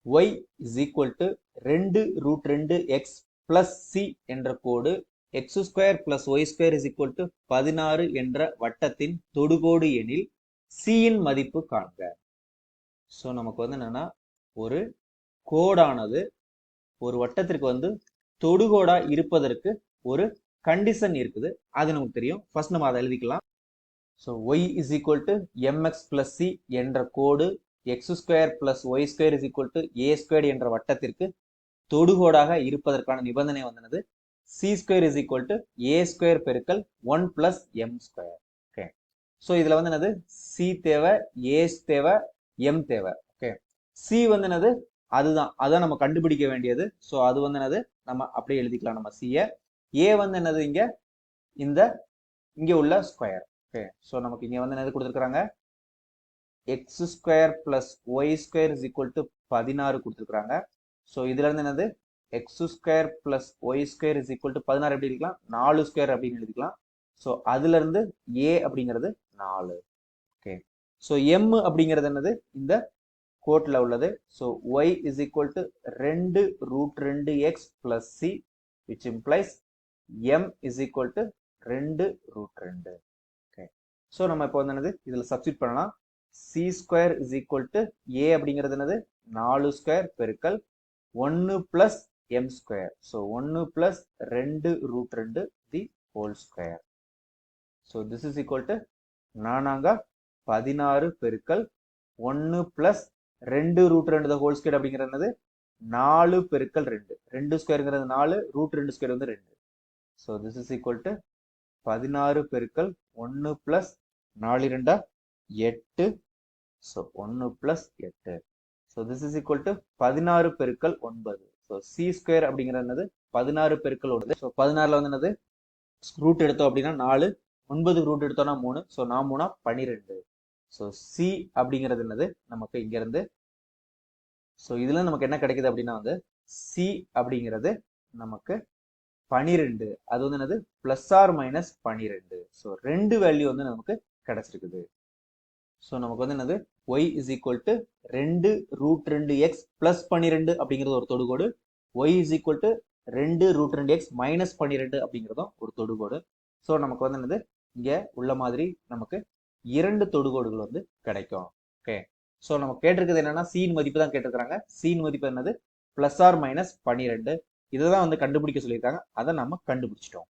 y is equal to 2 root 2 x plus c என்ற கோடு x square plus y square is equal to 16 என்ற வட்டத்தின் தொடுகோடு எனில் சியின் மதிப்பு காண்க. ஸோ நமக்கு வந்து என்னன்னா ஒரு கோடானது ஒரு வட்டத்திற்கு வந்து தொடுகோடா இருப்பதற்கு ஒரு கண்டிஷன் இருக்குது. அது நமக்கு தெரியும். ஃபர்ஸ்ட் நம்ம அதை எழுதிக்கலாம். So y is equal to mx plus c என்ற கோடு x square plus y square is equal to a square என்ற வட்டத்திற்கு தொடுகோடாக இருப்பதற்கான நிபந்தனை வந்தது c square is equal to a square பெருக்கல் 1 plus m square. Okay, so இதுல வந்து என்னது சி தேவை, ஏ தேவை, எம் தேவை. ஓகே, சி வந்து என்னது அதான் நம்ம கண்டுபிடிக்க வேண்டியது. ஸோ அது வந்து என்னது நம்ம அப்படியே எழுதிக்கலாம் நம்ம சியை. ஏ வந்து என்னது இங்க உள்ள ஸ்கொயர். ஓகே, ஸோ நமக்கு இங்க வந்து என்னது கொடுத்துருக்காங்க x square plus y square is equal to 16 கொடுத்துருக்காங்க. ஸோ இதுல இருந்து என்னது x square plus y square is equal to 16 எப்படி எழுதிக்கலாம் 4 ஸ்கொயர் அப்படின்னு எழுதிக்கலாம். ஸோ அதுல இருந்து ஏ அப்படிங்கிறது 4. ஓகே, ஸோ எம் அப்படிங்கிறது என்னது இந்த கோட்ல உள்ளது. So y is equal to 2 root 2 x plus c which implies m is equal to 2 root 2. Okay, so நம்ம இப்போ வந்து என்னது இதுல சப்ஸ்டிட் பண்ணலாம். C square is equal to a அப்படிங்கிறது என்னது 4 ஸ்கொயர் பெருக்கல் 1 plus m square. So 1 plus 2 root 2 the whole square. So this is equal to 16 பெருக்கல் 1 plus 2 root 2 the whole square அப்படிங்கிறது 4 பெருக்கல் 2. 2 ஸ்கொயருங்கிறது 4, ரூட் 2 ஸ்கொயர் வந்து 2. So this is equal to 16 பெருக்கல் 1 plus 4 2 8. So 1 plus 8. So this is equal to 16 பெருக்கல் 9. So C square அப்படிங்கிறது 16 பெருக்கல் 9. So 16ல வந்து என்னது ரூட் எடுத்தோம் அப்படின்னா 4, 9 ரூட் எடுத்தோம்னா 3. ஸோ 4 3 12. ஸோ சி அப்படிங்கிறது என்னது நமக்கு இங்க இருந்து. ஸோ இதுல நமக்கு என்ன கிடைக்குது அப்படின்னா வந்து சி அப்படிங்கிறது நமக்கு 12. அது வந்து என்னது plus or minus 12. So 2 value வந்து நமக்கு கிடைச்சிருக்குது. ஸோ நமக்கு வந்து என்னது y is equal to 2 root 2 x plus 12 அப்படிங்கிறது ஒரு தொடுகோடு, y is equal to 2 root 2 x minus 12 அப்படிங்கிறதும் ஒரு தொடுகோடு. ஸோ நமக்கு வந்து என்னது இங்க உள்ள மாதிரி நமக்கு 2 தொடுகோடுகள் வந்து கிடைக்கும். ஓகே, ஸோ நம்ம கேட்டிருக்கிறது என்னன்னா சீன் மதிப்பு தான் கேட்டிருக்காங்க. சீன் மதிப்பு என்னது பிளஸ் ஆர் மைனஸ் 12. இதை தான் வந்து கண்டுபிடிக்க சொல்லியிருக்காங்க. அதை நம்ம கண்டுபிடிச்சிட்டோம்.